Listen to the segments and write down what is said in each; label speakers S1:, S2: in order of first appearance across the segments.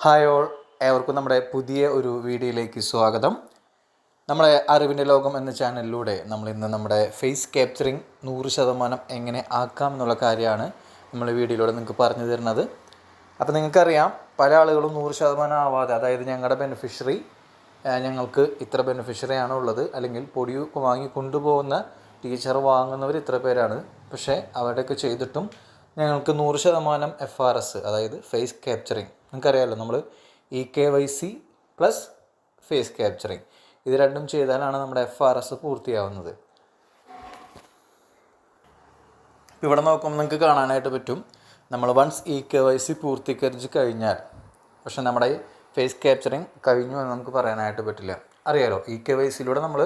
S1: Hi all, ഏവർക്കും നമ്മുടെ പുതിയ ഒരു വീഡിയോയിലേക്ക് സ്വാഗതം. നമ്മുടെ അറിവിൻ്റെ ലോകം എന്ന ചാനലിലൂടെ നമ്മളിന്ന് നമ്മുടെ ഫേസ് ക്യാപ്ചറിങ് 100% എങ്ങനെ ആക്കാം എന്നുള്ള കാര്യമാണ് നമ്മൾ വീഡിയോയിലൂടെ നിങ്ങൾക്ക് പറഞ്ഞു തരുന്നത്. അപ്പോൾ നിങ്ങൾക്കറിയാം, പല ആളുകളും 100% ആവാതെ, അതായത് ഞങ്ങളുടെ ബെനിഫിഷ്യറി ഞങ്ങൾക്ക് ഇത്ര ബെനിഫിഷ്യറിയാണ് ഉള്ളത്, അല്ലെങ്കിൽ പൊടി വാങ്ങി കൊണ്ടുപോകുന്ന ടീച്ചർ വാങ്ങുന്നവർ ഇത്ര പേരാണ്, പക്ഷേ അവരുടെയൊക്കെ ചെയ്തിട്ടും ഞങ്ങൾക്ക് 100% FRS, അതായത് ഫേസ് ക്യാപ്ചറിങ്. നിങ്ങൾക്കറിയാമല്ലോ, നമ്മൾ EKYC പ്ലസ് ഫേസ് ക്യാപ്ചറിങ് ഇത് രണ്ടും ചെയ്താലാണ് നമ്മുടെ FRS പൂർത്തിയാവുന്നത്. ഇവിടെ നോക്കുമ്പോൾ നിങ്ങൾക്ക് കാണാനായിട്ട് പറ്റും, നമ്മൾ വൺസ് EKYC പൂർത്തീകരിച്ച് കഴിഞ്ഞാൽ, പക്ഷെ നമ്മുടെ ഫേസ് ക്യാപ്ചറിങ് കഴിഞ്ഞു എന്ന് നമുക്ക് പറയാനായിട്ട് പറ്റില്ല. അറിയാലോ, EKYCയിലൂടെ നമ്മൾ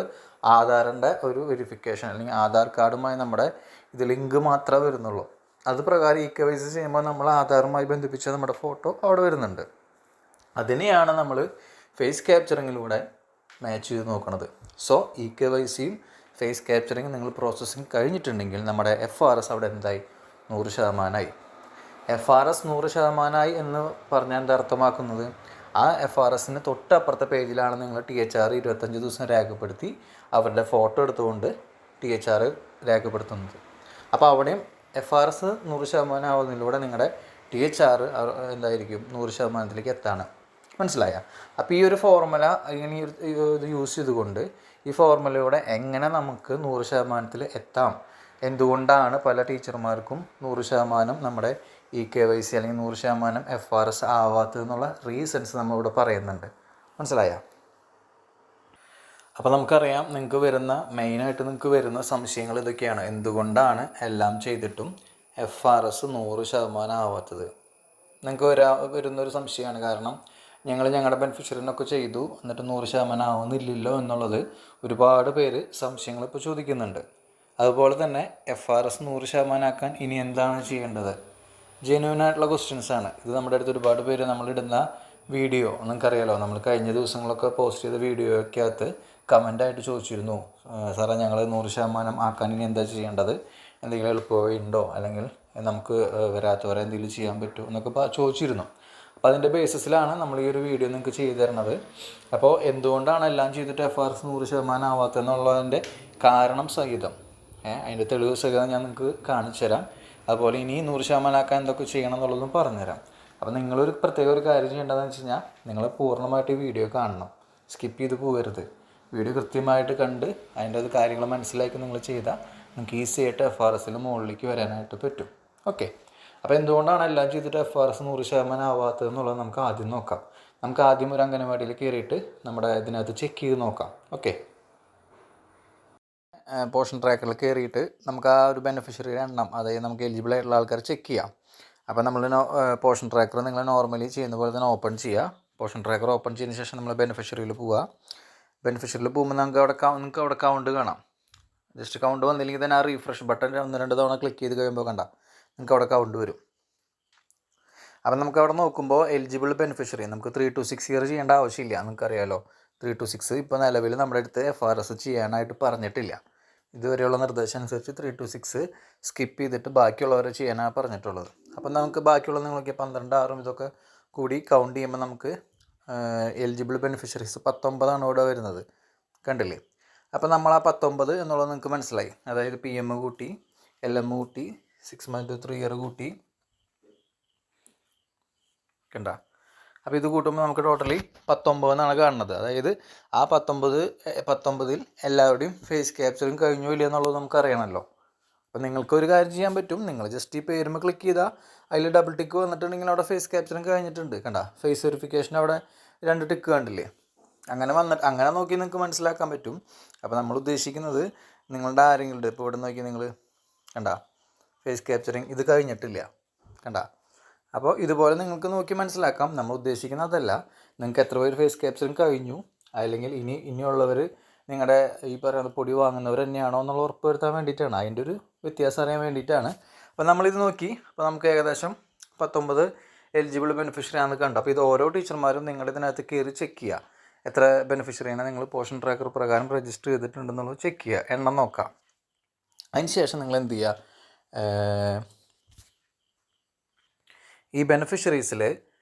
S1: ആധാറിൻ്റെ ഒരു വെരിഫിക്കേഷൻ അല്ലെങ്കിൽ ആധാർ കാർഡുമായി നമ്മുടെ ഇത് ലിങ്ക് മാത്രമേ വരുന്നുള്ളൂ. അത് പ്രകാരം EKYC ചെയ്യുമ്പോൾ നമ്മൾ ആധാറുമായി ബന്ധിപ്പിച്ച നമ്മുടെ ഫോട്ടോ അവിടെ വരുന്നുണ്ട്. അതിനെയാണ് നമ്മൾ ഫേസ് ക്യാപ്ചറിങ്ങിലൂടെ മാച്ച് ചെയ്ത് നോക്കുന്നത്. സോ EKYCയും ഫേസ് ക്യാപ്ചറിങ് നിങ്ങൾ പ്രോസസ്സിങ് കഴിഞ്ഞിട്ടുണ്ടെങ്കിൽ നമ്മുടെ FRS അവിടെ എന്തായി? 100%ആയി. FRS 100%ആയി എന്ന് പറഞ്ഞാൽ എന്താ അർത്ഥമാക്കുന്നത്? ആ FRSന് തൊട്ടപ്പുറത്തെ പേജിലാണ് നിങ്ങൾ THR 25 ദിവസം രേഖപ്പെടുത്തി അവരുടെ ഫോട്ടോ എടുത്തുകൊണ്ട് THR രേഖപ്പെടുത്തുന്നത്. അപ്പോൾ അവിടെയും FRS 100% ആവുന്നതിലൂടെ നിങ്ങളുടെ THR എന്തായിരിക്കും? 100%ത്തിലേക്ക് എത്താണ്. മനസ്സിലായ? അപ്പോൾ ഈ ഒരു ഫോർമുല ഇങ്ങനെ ഇത് യൂസ് ചെയ്തുകൊണ്ട് ഈ ഫോർമുലയുടെ എങ്ങനെ നമുക്ക് 100%ത്തിൽ എത്താം, എന്തുകൊണ്ടാണ് പല ടീച്ചർമാർക്കും 100% നമ്മുടെ EKYC അല്ലെങ്കിൽ 100% FRS ആവാത്തതെന്നുള്ള റീസൺസ് നമ്മളിവിടെ പറയുന്നുണ്ട്. മനസ്സിലായ? അപ്പോൾ നമുക്കറിയാം, മെയിനായിട്ട് നിങ്ങൾക്ക് വരുന്ന സംശയങ്ങൾ ഇതൊക്കെയാണ്. എന്തുകൊണ്ടാണ് എല്ലാം ചെയ്തിട്ടും FRS 100% ആവാത്തത്? നിങ്ങൾക്ക് വരുന്നൊരു സംശയമാണ്. കാരണം ഞങ്ങളുടെ ബെനിഫിഷ്യറിനൊക്കെ ചെയ്തു, എന്നിട്ട് 100% ആവുന്നില്ലല്ലോ എന്നുള്ളത് ഒരുപാട് പേര് സംശയങ്ങൾ ഇപ്പോൾ ചോദിക്കുന്നുണ്ട്. അതുപോലെ തന്നെ FRS 100% ആക്കാൻ ഇനി എന്താണ് ചെയ്യേണ്ടത്? ജെന്യൂനായിട്ടുള്ള ക്വസ്റ്റ്യൻസാണ് ഇത്. നമ്മുടെ അടുത്ത് ഒരുപാട് പേര് നമ്മളിടുന്ന വീഡിയോ നിങ്ങൾക്കറിയാലോ, നമ്മൾ കഴിഞ്ഞ ദിവസങ്ങളൊക്കെ പോസ്റ്റ് ചെയ്ത വീഡിയോയ്ക്കകത്ത് കമൻ്റായിട്ട് ചോദിച്ചിരുന്നു, സാറേ ഞങ്ങൾ 100% ആക്കാൻ ഇനി എന്താ ചെയ്യേണ്ടത്, എന്തെങ്കിലും എളുപ്പവഴി ഉണ്ടോ, അല്ലെങ്കിൽ നമുക്ക് വരാത്തവരെ എന്തെങ്കിലും ചെയ്യാൻ പറ്റുമോ എന്നൊക്കെ ചോദിച്ചിരുന്നു. അപ്പോൾ അതിൻ്റെ ബേസിസിലാണ് നമ്മൾ ഈ ഒരു വീഡിയോ നിങ്ങൾക്ക് ചെയ്തു തരുന്നത്. അപ്പോൾ എന്തുകൊണ്ടാണ് എല്ലാം ചെയ്തിട്ട് FRS 100% ആവാത്തതെന്നുള്ളതിൻ്റെ കാരണം സഹിതം, അതിൻ്റെ തെളിവ് സഹിതം ഞാൻ നിങ്ങൾക്ക് കാണിച്ചു തരാം. അതുപോലെ ഇനി 100% ആക്കാൻ എന്തൊക്കെ ചെയ്യണം എന്നുള്ളതും പറഞ്ഞുതരാം. അപ്പോൾ നിങ്ങളൊരു പ്രത്യേക ഒരു കാര്യം ചെയ്യേണ്ടതെന്ന് വെച്ച് കഴിഞ്ഞാൽ, നിങ്ങൾ പൂർണ്ണമായിട്ട് ഈ വീഡിയോ കാണണം, സ്കിപ്പ് ചെയ്ത് പോകരുത്. വീഡിയോ കൃത്യമായിട്ട് കണ്ട് അതിൻ്റെ അത് കാര്യങ്ങൾ മനസ്സിലാക്കി നിങ്ങൾ ചെയ്താൽ നിങ്ങൾക്ക് ഈസി ആയിട്ട് FRSൽ മുകളിലേക്ക് വരാനായിട്ട് പറ്റും. ഓക്കെ, അപ്പോൾ എന്തുകൊണ്ടാണ് എല്ലാം ചെയ്തിട്ട് FRS 100% ആവാത്തതെന്നുള്ളത് നമുക്ക് ആദ്യം നോക്കാം. നമുക്ക് ആദ്യം ഒരു അംഗനവാടിയിൽ കയറിയിട്ട് നമ്മുടെ ഇതിനകത്ത് ചെക്ക് ചെയ്ത് നോക്കാം. ഓക്കെ, പോർഷൻ ട്രാക്കറിൽ കയറിയിട്ട് നമുക്ക് ആ ഒരു ബെനിഫിഷ്യറിയുടെ എണ്ണം, അതായത് നമുക്ക് എലിജിബിൾ ആയിട്ടുള്ള ആൾക്കാർ ചെക്ക് ചെയ്യാം. അപ്പോൾ നമ്മൾ പോർഷൻ ട്രാക്കർ നിങ്ങൾ നോർമലി ചെയ്യുന്ന പോലെ തന്നെ ഓപ്പൺ ചെയ്യുക. പോർഷൻ ട്രാക്കർ ഓപ്പൺ ചെയ്തതിന് ശേഷം നമ്മൾ ബെനിഫിഷ്യറിയിൽ പോവുക. ബെനിഫിഷ്യറിയിൽ പോകുമ്പോൾ നിങ്ങൾക്ക് അവിടെ കൗണ്ട് കാണാം. ജസ്റ്റ് കൗണ്ട് വന്നില്ലെങ്കിൽ തന്നെ ആ റീഫ്രഷ് ബട്ടൺ 1-2 തവണ ക്ലിക്ക് ചെയ്ത് കഴിയുമ്പോൾ നിങ്ങൾക്ക് അവിടെ കൗണ്ട് വരും. അപ്പം നമുക്ക് അവിടെ നോക്കുമ്പോൾ എലിജിബിൾ ബെനിഫിഷ്യറി നമുക്ക് 3 to 6 ഇയർ ചെയ്യേണ്ട ആവശ്യമില്ല. നിങ്ങൾക്കറിയാലോ, 3 to 6 ഇപ്പോൾ നിലവിൽ നമ്മുടെ അടുത്ത് FRS ചെയ്യാനായിട്ട് പറഞ്ഞിട്ടില്ല. ഇതുവരെയുള്ള നിർദ്ദേശം അനുസരിച്ച് 3 to 6 സ്കിപ്പ് ചെയ്തിട്ട് ബാക്കിയുള്ളവരെ ചെയ്യാനാണ് പറഞ്ഞിട്ടുള്ളത്. അപ്പം നമുക്ക് ബാക്കിയുള്ള നിങ്ങൾക്ക് 12, 6 ഇതൊക്കെ കൂടി കൗണ്ട് ചെയ്യുമ്പോൾ നമുക്ക് എലിജിബിൾ ബെനിഫിഷ്യറീസ് 19 ഇവിടെ വരുന്നത്. കണ്ടില്ലേ? അപ്പോൾ നമ്മൾ ആ 19 എന്നുള്ളത് നിങ്ങൾക്ക് മനസ്സിലായി. അതായത് PM കൂട്ടി, LM കൂട്ടി, 6 month to 3 year കൂട്ടി, കണ്ട. അപ്പോൾ ഇത് കൂട്ടുമ്പോൾ നമുക്ക് ടോട്ടലി 19 എന്നാണ് കാണുന്നത്. അതായത് ആ 19-ൽ എല്ലാവരുടെയും ഫേസ് ക്യാപ്ചറിങ് കഴിഞ്ഞോ ഇല്ല എന്നുള്ളത് നമുക്ക് അറിയണമല്ലോ. അപ്പോൾ നിങ്ങൾക്കൊരു കാര്യം ചെയ്യാൻ പറ്റും, നിങ്ങൾ ജസ്റ്റ് ഈ പേരുമ്പോൾ ക്ലിക്ക് ചെയ്താൽ അതിൽ ഡബിൾ ടിക്ക് വന്നിട്ടുണ്ടെങ്കിൽ അവിടെ ഫേസ് ക്യാപ്ചറിങ് കഴിഞ്ഞിട്ടുണ്ട്. കണ്ട, ഫേസ് വെരിഫിക്കേഷൻ അവിടെ 2 ടിക്ക് കണ്ടില്ലേ? അങ്ങനെ നോക്കി നിങ്ങൾക്ക് മനസ്സിലാക്കാൻ പറ്റും. അപ്പോൾ നമ്മൾ ഉദ്ദേശിക്കുന്നത്, നിങ്ങളുടെ ആരെങ്കിലും ഇപ്പോൾ ഇവിടെ നോക്കി നിങ്ങൾ കണ്ട ഫേസ് ക്യാപ്ചറിങ് ഇത് കഴിഞ്ഞിട്ടില്ല. കണ്ട, അപ്പോൾ ഇതുപോലെ നിങ്ങൾക്ക് നോക്കി മനസ്സിലാക്കാം. നമ്മൾ ഉദ്ദേശിക്കുന്നത് അതല്ല, നിങ്ങൾക്ക് എത്ര പേര് ഫേസ് ക്യാപ്ചറിങ് കഴിഞ്ഞു, അല്ലെങ്കിൽ ഇനിയുള്ളവർ നിങ്ങളുടെ ഈ പറയുന്ന പൊടി വാങ്ങുന്നവർ തന്നെയാണോ എന്നുള്ള ഉറപ്പ് വരുത്താൻ വേണ്ടിയിട്ടാണ്, അതിൻ്റെ ഒരു വ്യത്യാസം അറിയാൻ വേണ്ടിയിട്ടാണ്. അപ്പോൾ നമ്മളിത് നോക്കി, അപ്പോൾ നമുക്ക് ഏകദേശം 19 എലിജിബിൾ ബെനിഫിഷ്യറി ആണെന്ന് കണ്ടു. അപ്പോൾ ഇത് ഓരോ ടീച്ചർമാരും നിങ്ങളുടെ ഇതിനകത്ത് കയറി ചെക്ക് ചെയ്യുക, എത്ര ബെനിഫിഷ്യറിയാണ് നിങ്ങൾ പോർഷൻ ട്രാക്കർ പ്രകാരം രജിസ്റ്റർ ചെയ്തിട്ടുണ്ടെന്നുള്ളത് ചെക്ക് ചെയ്യുക, എണ്ണം നോക്കാം. അതിന് ശേഷം നിങ്ങൾ എന്ത് ചെയ്യുക, ഈ ബെനിഫിഷ്യറീസിൽ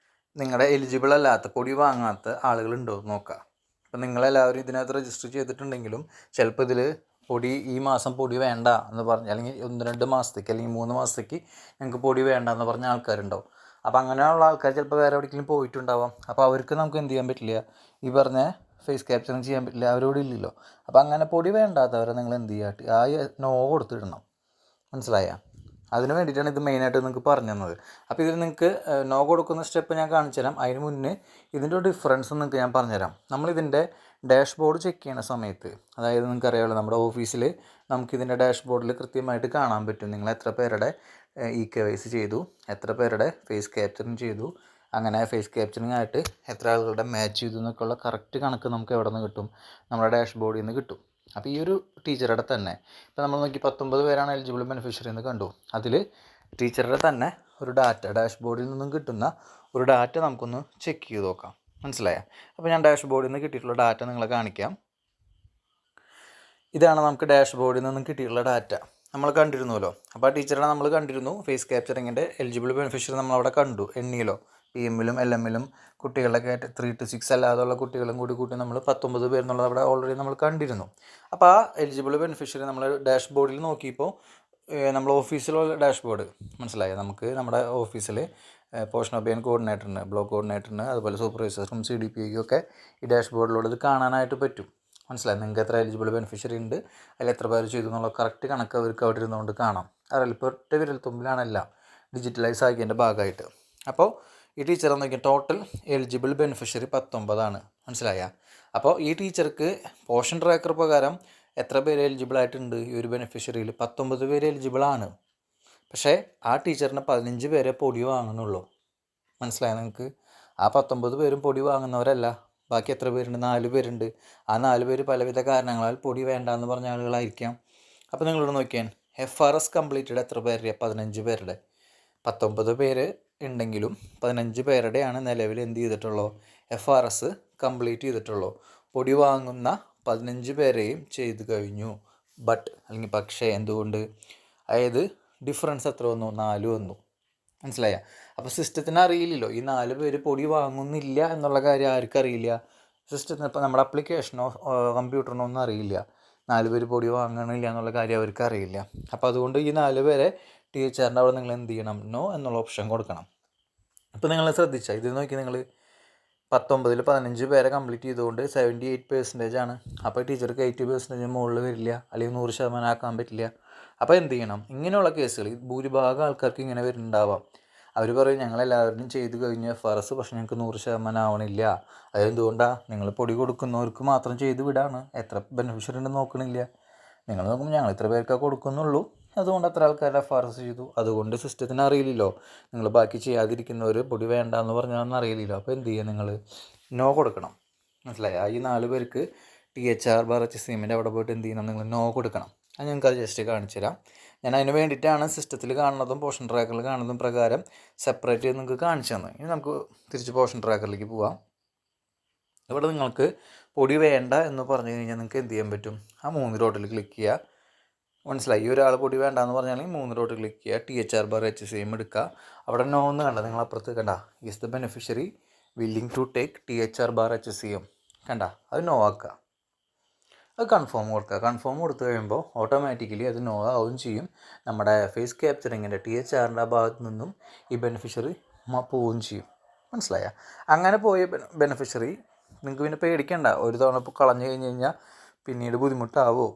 S1: നിങ്ങളുടെ എലിജിബിൾ അല്ലാത്ത പൊടി വാങ്ങാത്ത ആളുകളുണ്ടോ എന്ന് നോക്കുക. അപ്പം നിങ്ങളെല്ലാവരും ഇതിനകത്ത് രജിസ്റ്റർ ചെയ്തിട്ടുണ്ടെങ്കിലും ചിലപ്പോൾ ഇതിൽ പൊടി ഈ മാസം പൊടി വേണ്ട എന്ന് പറഞ്ഞ്, അല്ലെങ്കിൽ 1-2 മാസത്തേക്ക് അല്ലെങ്കിൽ 3 മാസത്തേക്ക് ഞങ്ങൾക്ക് പൊടി വേണ്ട എന്ന് പറഞ്ഞ ആൾക്കാരുണ്ടാവും. അപ്പോൾ അങ്ങനെയുള്ള ആൾക്കാർ ചിലപ്പോൾ വേറെ എവിടെയെങ്കിലും പോയിട്ടുണ്ടാവാം. അപ്പോൾ അവർക്ക് നമുക്ക് എന്ത് ചെയ്യാൻ പറ്റില്ല, ഈ പറഞ്ഞ ഫേസ് ക്യാപ്ചറിങ് ചെയ്യാൻ പറ്റില്ല, അവരോട് ഇല്ലല്ലോ. അപ്പോൾ അങ്ങനെ പൊടി വേണ്ടാത്തവരെ നിങ്ങൾ എന്ത് ചെയ്യുക, ആ നോ കൊടുത്തിടണം. മനസ്സിലായ? അതിന് വേണ്ടിയിട്ടാണ് ഇത് മെയിനായിട്ട് നിങ്ങൾക്ക് പറഞ്ഞു തന്നത്. അപ്പോൾ ഇതിൽ നിങ്ങൾക്ക് നോ കൊടുക്കുന്ന സ്റ്റെപ്പ് ഞാൻ കാണിച്ചു തരാം. അതിന് മുന്നേ ഇതിൻ്റെ ഒരു ഡിഫറൻസ് നിങ്ങൾക്ക് ഞാൻ പറഞ്ഞുതരാം. നമ്മളിതിൻ്റെ ഡാഷ്ബോർഡ് ചെക്ക് ചെയ്യുന്ന സമയത്ത്, അതായത് നിങ്ങൾക്കറിയാമല്ലോ നമ്മുടെ ഓഫീസിൽ നമുക്കിതിൻ്റെ ഡാഷ്ബോർഡിൽ കൃത്യമായിട്ട് കാണാൻ പറ്റും നിങ്ങൾ എത്ര പേരുടെ KYC ചെയ്തു, എത്ര പേരുടെ ഫേസ് ക്യാപ്ചറിങ് ചെയ്തു, അങ്ങനെ ഫേസ് ക്യാപ്ചറിങ് ആയിട്ട് എത്ര ആളുകളുടെ മാച്ച് ചെയ്തു എന്നൊക്കെയുള്ള കറക്റ്റ് കണക്ക് നമുക്ക് എവിടെ നിന്ന് കിട്ടും, നമ്മുടെ ഡാഷ്ബോർഡിൽ നിന്ന് കിട്ടും. അപ്പോൾ ഈ ഒരു ടീച്ചറുടെ തന്നെ ഇപ്പോൾ നമ്മൾ നോക്കി 19 പേരാണ് എലിജിബിൾ ബെനിഫിഷ്യറി എന്ന് കണ്ടു. അതിൽ ടീച്ചറുടെ തന്നെ ഒരു ഡാറ്റ ഡാഷ്ബോർഡിൽ നിന്നും കിട്ടുന്ന ഒരു ഡാറ്റ നമുക്കൊന്ന് ചെക്ക് ചെയ്ത് നോക്കാം. മനസ്സിലായോ? അപ്പോൾ ഞാൻ ഡാഷ്ബോർഡിൽ നിന്ന് കിട്ടിയിട്ടുള്ള ഡാറ്റ നിങ്ങളെ കാണിക്കാം. ഇതാണ് നമുക്ക് ഡാഷ്ബോർഡിൽ നിന്നും കിട്ടിയിട്ടുള്ള ഡാറ്റ. നമ്മൾ കണ്ടിരുന്നല്ലോ. അപ്പോൾ ആ ടീച്ചറിനെ നമ്മൾ കണ്ടിരുന്നു. ഫേസ് ക്യാപ്ചറിങ്ങിൻ്റെ എലിജിബിൾ ബെനിഫിഷ്യറി നമ്മളവിടെ കണ്ടു, എണ്ണിയല്ലോ. PM-ലും LM-ലും കുട്ടികളുടെ 3 to 6 അല്ലാതെയുള്ള കുട്ടികളും കൂട്ടി നമ്മൾ 19 പേരെന്നുള്ളത് അവിടെ ഓൾറെഡി നമ്മൾ കണ്ടിരുന്നു. അപ്പോൾ ആ എലിജിബിൾ ബെനിഫിഷ്യറി നമ്മൾ ഡാഷ്ബോർഡിൽ നോക്കിയപ്പോൾ നമ്മൾ ഓഫീസിലുള്ള ഡാഷ്ബോർഡ് മനസ്സിലായോ, നമുക്ക് നമ്മുടെ ഓഫീസിൽ പോഷൻ ഒബിയൻ കോർഡിനേറ്ററിന്, ബ്ലോക്ക് കോർഡിനേറ്ററിന്, അതുപോലെ സൂപ്പർവൈസർക്കും CDPIക്കും ഒക്കെ ഈ ഡാഷ്ബോർഡിലൂടെ ഇത് കാണാനായിട്ട് പറ്റും. മനസ്സിലായി? നിങ്ങൾക്ക് എത്ര എലിജിബിൾ ബെനിഫിഷ്യറി ഉണ്ട്, അതിൽ എത്ര പേര് ചെയ്തു എന്നുള്ള കറക്റ്റ് കണക്ക് അവർക്ക് അവിടെ ഇരുന്നുകൊണ്ട് കാണാം. അറിയില്ല, ഇപ്പോൾ ഒറ്റ വിരൽത്തുമ്പിലാണെല്ലാം ഡിജിറ്റലൈസ് ആക്കിയതിൻ്റെ ഭാഗമായിട്ട്. അപ്പോൾ ഈ ടീച്ചർ നോക്കിയാൽ ടോട്ടൽ എലിജിബിൾ ബെനിഫിഷ്യറി 19 മനസ്സിലായ? അപ്പോൾ ഈ ടീച്ചർക്ക് പോഷൻ ട്രാക്കർ പ്രകാരം എത്ര പേര് എലിജിബിൾ ആയിട്ടുണ്ട്? ഈ ഒരു ബെനിഫിഷ്യറിയിൽ 19 പേര് എലിജിബിളാണ്. പക്ഷേ ആ ടീച്ചറിന് 15 പേരെ പൊടി വാങ്ങുന്നുള്ളൂ. മനസ്സിലായ നിങ്ങൾക്ക്? ആ 19 പേരും പൊടി വാങ്ങുന്നവരല്ല. ബാക്കി എത്ര പേരുണ്ട്? 4 പേരുണ്ട്. ആ 4 പേര് പലവിധ കാരണങ്ങളാൽ പൊടി വേണ്ട എന്ന് പറഞ്ഞ ആളുകളായിരിക്കാം. അപ്പോൾ നിങ്ങളോട് നോക്കിയാൽ FRS കംപ്ലീറ്റഡ് എത്ര പേരുടെ? 15 പേരുടെ. 19 പേര് ഉണ്ടെങ്കിലും 15 പേരുടെയാണ് നിലവിൽ എന്ത് ചെയ്തിട്ടുള്ളൂ, FRS കംപ്ലീറ്റ് ചെയ്തിട്ടുള്ളൂ. പൊടി വാങ്ങുന്ന 15 പേരെയും ചെയ്തു കഴിഞ്ഞു. അല്ലെങ്കിൽ പക്ഷേ എന്തുകൊണ്ട്, അതായത് ഡിഫറൻസ് എത്ര വന്നു? 4 വന്നു. മനസ്സിലായ? അപ്പോൾ സിസ്റ്റത്തിന് അറിയില്ലല്ലോ ഈ 4 പേര് പൊടി വാങ്ങുന്നില്ല എന്നുള്ള കാര്യം. ആർക്കും അറിയില്ല? സിസ്റ്റത്തിന് ഇപ്പോൾ നമ്മുടെ അപ്ലിക്കേഷനോ കമ്പ്യൂട്ടറിനോ ഒന്നും അറിയില്ല 4 പേര് പൊടി വാങ്ങണില്ല എന്നുള്ള കാര്യം അവർക്ക് അറിയില്ല. അപ്പോൾ അതുകൊണ്ട് ഈ 4 പേരെ ടീച്ചറിൻ്റെ അവിടെ നിങ്ങൾ എന്ത് ചെയ്യണം? നോ എന്നുള്ള ഓപ്ഷൻ കൊടുക്കണം. അപ്പോൾ നിങ്ങൾ ശ്രദ്ധിച്ചാൽ ഇത് നോക്കി, നിങ്ങൾ 19-ൽ 15 പേരെ കംപ്ലീറ്റ് ചെയ്തുകൊണ്ട് 78% ആണ്. അപ്പോൾ ടീച്ചർക്ക് 80% മുകളിൽ വരില്ല, അല്ലെങ്കിൽ 100% ആക്കാൻ പറ്റില്ല. അപ്പോൾ എന്ത് ചെയ്യണം? ഇങ്ങനെയുള്ള കേസുകൾ ഭൂരിഭാഗം ആൾക്കാർക്ക് ഇങ്ങനെ വരുന്നുണ്ടാവാം. അവർ പറയും ഞങ്ങളെല്ലാവരും ചെയ്ത് കഴിഞ്ഞു FRS, പക്ഷേ ഞങ്ങൾക്ക് 100% ആവണില്ല. അതെന്തുകൊണ്ടാണ്? നിങ്ങൾ പൊടി കൊടുക്കുന്നവർക്ക് മാത്രം ചെയ്ത് വിടാണ്, എത്ര ബെനിഫിഷ്യറി ഉണ്ടെന്ന് നോക്കണില്ല. നിങ്ങൾ നോക്കുമ്പോൾ ഞങ്ങൾ ഇത്ര പേർക്കാണ് കൊടുക്കുന്നുള്ളൂ, അതുകൊണ്ട് അത്ര ആൾക്കാരുടെ FRS ചെയ്തു. അതുകൊണ്ട് സിസ്റ്റത്തിന് അറിയില്ലല്ലോ നിങ്ങൾ ബാക്കി ചെയ്യാതിരിക്കുന്നവർ പൊടി വേണ്ട എന്ന് പറഞ്ഞാൽ അറിയില്ലല്ലോ. അപ്പോൾ എന്ത് ചെയ്യുക? നിങ്ങൾ നോ കൊടുക്കണം. മനസ്സിലായി? ഈ 4 പേർക്ക് THR/HCMൻ്റെ അവിടെ പോയിട്ട് എന്ത് ചെയ്യണം? നിങ്ങൾ നോ കൊടുക്കണം. അത് ഞങ്ങൾക്ക് അത് ജസ്റ്റ് കാണിച്ചു തരാം. ഞാൻ അതിന് വേണ്ടിയിട്ടാണ് സിസ്റ്റത്തിൽ കാണുന്നതും പോഷൻ ട്രാക്കറിൽ കാണുന്നതും പ്രകാരം സെപ്പറേറ്റ് ചെയ്ത് നിങ്ങൾക്ക് കാണിച്ചു തന്നത്. ഇനി നമുക്ക് തിരിച്ച് പോഷൻ ട്രാക്കറിലേക്ക് പോവാം. ഇവിടെ നിങ്ങൾക്ക് പൊടി വേണ്ട എന്ന് പറഞ്ഞു കഴിഞ്ഞാൽ നിങ്ങൾക്ക് എന്ത് ചെയ്യാൻ പറ്റും? ആ 3 ഡോട്ടിൽ ക്ലിക്ക് ചെയ്യുക. മനസ്സിലായി? ഈ ഒരാൾ പൊടി വേണ്ട എന്ന് പറഞ്ഞാൽ 3 ഡോട്ട് ക്ലിക്ക് ചെയ്യുക, THR/HCM എടുക്കുക. അവിടെ നോ എന്ന് കണ്ട, നിങ്ങൾ അപ്പുറത്ത് കണ്ട is the beneficiary willing to take THR/HCM കണ്ട, അത് നോ ആക്കുക. അത് കൺഫേം കൊടുക്കുക. കൺഫേം കൊടുത്തു കഴിയുമ്പോൾ ഓട്ടോമാറ്റിക്കലി അത് നോ ആവുകയും ചെയ്യും. നമ്മുടെ ഫേസ് ക്യാപ്ചറിങ്ങിൻ്റെ THRൻ്റെ ഭാഗത്തു നിന്നും ഈ ബെനിഫിഷ്യറി പോവുകയും ചെയ്യും. മനസ്സിലായ? അങ്ങനെ പോയ ബെനിഫിഷ്യറി നിങ്ങൾക്ക് പിന്നെ പേടിക്കണ്ട. ഒരു തവണ ഇപ്പോൾ കളഞ്ഞു കഴിഞ്ഞ് കഴിഞ്ഞാൽ പിന്നീട് ബുദ്ധിമുട്ടാവോ,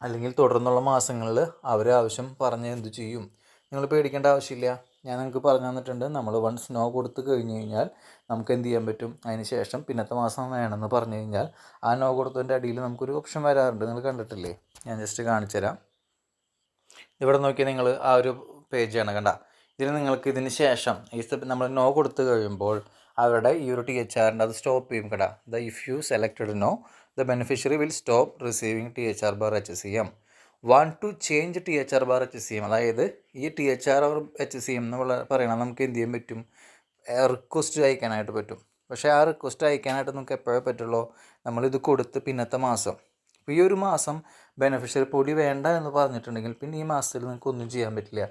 S1: അല്ലെങ്കിൽ തുടർന്നുള്ള മാസങ്ങളിൽ അവർ ആവശ്യം പറഞ്ഞ് എന്ത് ചെയ്യും, നിങ്ങൾ പേടിക്കേണ്ട ആവശ്യമില്ല. ഞാൻ നിങ്ങൾക്ക് പറഞ്ഞു തന്നിട്ടുണ്ട്. നമ്മൾ വൺസ് നോ കൊടുത്ത് കഴിഞ്ഞ് കഴിഞ്ഞാൽ നമുക്ക് എന്ത് ചെയ്യാൻ പറ്റും? അതിന് ശേഷം പിന്നത്തെ മാസം വേണമെന്ന് പറഞ്ഞു കഴിഞ്ഞാൽ ആ നോ കൊടുത്തതിൻ്റെ അടിയിൽ നമുക്കൊരു ഓപ്ഷൻ വരാറുണ്ട്. നിങ്ങൾ കണ്ടിട്ടില്ലേ? ഞാൻ ജസ്റ്റ് കാണിച്ചു തരാം. ഇവിടെ നോക്കിയാൽ നിങ്ങൾ ആ ഒരു പേജാണ് കണ്ട. ഇതിൽ നിങ്ങൾക്ക് ഇതിന് ശേഷം നമ്മൾ നോ കൊടുത്തു കഴിയുമ്പോൾ അവരുടെ ഈ ഒരു THRൻ്റെ അത് സ്റ്റോപ്പ് ചെയ്യും കണ്ട. If you selected no the beneficiary will stop receiving THR/HCM. Want to change THR/HCM, അതായത് ഈ THR/HCM എന്ന് പറയണം നമുക്ക് എന്ത് ചെയ്യാൻ പറ്റും? റിക്വസ്റ്റ് അയക്കാനായിട്ട് പറ്റും. പക്ഷേ ആ റിക്വസ്റ്റ് അയക്കാനായിട്ട് നമുക്ക് എപ്പോഴേ പറ്റുള്ളൂ? നമ്മളിത് കൊടുത്ത് പിന്നത്തെ മാസം, ഇപ്പോൾ ഈ ഒരു മാസം ബെനിഫിഷ്യറി പൊടി വേണ്ട എന്ന് പറഞ്ഞിട്ടുണ്ടെങ്കിൽ പിന്നെ ഈ മാസത്തിൽ നിങ്ങൾക്ക് ഒന്നും ചെയ്യാൻ പറ്റില്ല.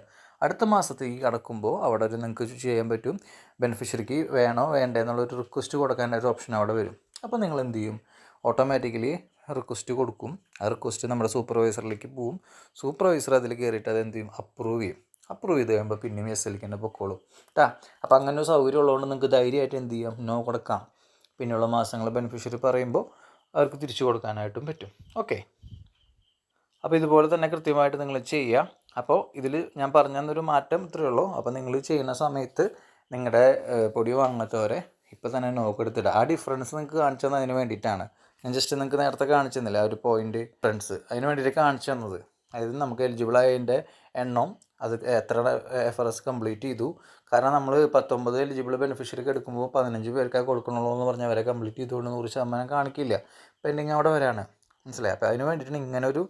S1: അടുത്ത മാസത്തേക്ക് കടക്കുമ്പോൾ അവിടെ ഒരു നിങ്ങൾക്ക് ചെയ്യാൻ പറ്റും, ബെനിഫിഷ്യറിക്ക് വേണോ വേണ്ടേ എന്നുള്ളൊരു റിക്വസ്റ്റ് കൊടുക്കാൻ ഒരു ഓപ്ഷൻ അവിടെ വരും. അപ്പോൾ നിങ്ങൾ എന്ത് ചെയ്യും, ഓട്ടോമാറ്റിക്കലി റിക്വസ്റ്റ് കൊടുക്കും. ആ റിക്വസ്റ്റ് നമ്മുടെ സൂപ്പർവൈസറിലേക്ക് പോവും. സൂപ്പർവൈസർ അതിൽ കയറിയിട്ട് അത് എന്ത് ചെയ്യും, അപ്രൂവ് ചെയ്യും. അപ്രൂവ് ചെയ്ത് കഴിയുമ്പോൾ പിന്നെയും SLK തന്നെ പൊക്കോളും കേട്ടാ. അപ്പോൾ അങ്ങനെ ഒരു സൗകര്യം ഉള്ളതുകൊണ്ട് നിങ്ങൾക്ക് ധൈര്യമായിട്ട് എന്ത് ചെയ്യാം, നോ കൊടുക്കാം. പിന്നെയുള്ള മാസങ്ങൾ ബെനിഫിഷ്യറി പറയുമ്പോൾ അവർക്ക് തിരിച്ചു കൊടുക്കാനായിട്ടും പറ്റും. ഓക്കെ, അപ്പോൾ ഇതുപോലെ തന്നെ കൃത്യമായിട്ട് നിങ്ങൾ ചെയ്യുക. അപ്പോൾ ഇതിൽ ഞാൻ പറഞ്ഞു തന്നൊരു മാറ്റം ഇത്രയേ ഉള്ളൂ. അപ്പോൾ നിങ്ങൾ ചെയ്യുന്ന സമയത്ത് നിങ്ങളുടെ പൊടി വാങ്ങാത്തവരെ ഇപ്പോൾ തന്നെ നോക്കെടുത്തിടുക. ആ ഡിഫറൻസ് നിങ്ങൾക്ക് കാണിച്ചു തന്നതിന് വേണ്ടിയിട്ടാണ്. ഞാൻ ജസ്റ്റ് നിങ്ങൾക്ക് നേരത്തെ കാണിച്ചു തന്നില്ല ആ ഒരു പോയിൻ്റ് ഡിഫറൻസ്, അതിന് വേണ്ടിയിട്ട് കാണിച്ചു തന്നത്. അതായത് നമുക്ക് എലിജിബിളായതിൻ്റെ എണ്ണം, അത് എത്ര FRS കംപ്ലീറ്റ് ചെയ്തു. കാരണം നമ്മൾ 19 എലിജിബിൾ ബെനിഫിഷ്യറിക്ക് എടുക്കുമ്പോൾ 15 പേർക്കാണ് കൊടുക്കണുള്ളൂ എന്ന് പറഞ്ഞാൽ അവരെ കംപ്ലീറ്റ് ചെയ്തുകൊണ്ട് 100% കാണിക്കില്ല. പെൻഡിങ് അവിടെ വരാണ്, മനസ്സിലായി. അപ്പോൾ അതിന് വേണ്ടിയിട്ടാണ് ഇങ്ങനൊരു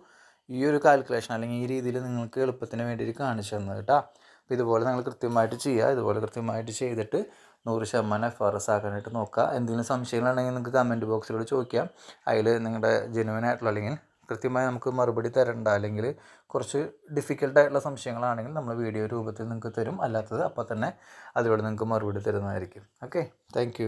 S1: ഈ ഒരു കാൽക്കുലേഷൻ അല്ലെങ്കിൽ ഈ രീതിയിൽ നിങ്ങൾക്ക് എളുപ്പത്തിന് വേണ്ടിയിട്ട് കാണിച്ചു തന്നത് കേട്ടോ. അപ്പോൾ ഇതുപോലെ നിങ്ങൾ കൃത്യമായിട്ട് ചെയ്യുക. ഇതുപോലെ കൃത്യമായിട്ട് ചെയ്തിട്ട് 100% FRS ആക്കാനായിട്ട് നോക്കുക. എന്തെങ്കിലും സംശയങ്ങളുണ്ടെങ്കിൽ നിങ്ങൾക്ക് കമൻറ്റ് ബോക്സിലൂടെ ചോദിക്കാം. അതിൽ നിങ്ങളുടെ ജെനുവൻ ആയിട്ടുള്ള അല്ലെങ്കിൽ കൃത്യമായി നമുക്ക് മറുപടി തരേണ്ട അല്ലെങ്കിൽ കുറച്ച് ഡിഫിക്കൽട്ടായിട്ടുള്ള സംശയങ്ങളാണെങ്കിൽ നമ്മൾ വീഡിയോ രൂപത്തിൽ നിങ്ങൾക്ക് തരും. അല്ലാത്തത് അപ്പോൾ തന്നെ അതിലൂടെ നിങ്ങൾക്ക് മറുപടി തരുന്നതായിരിക്കും. Okay, thank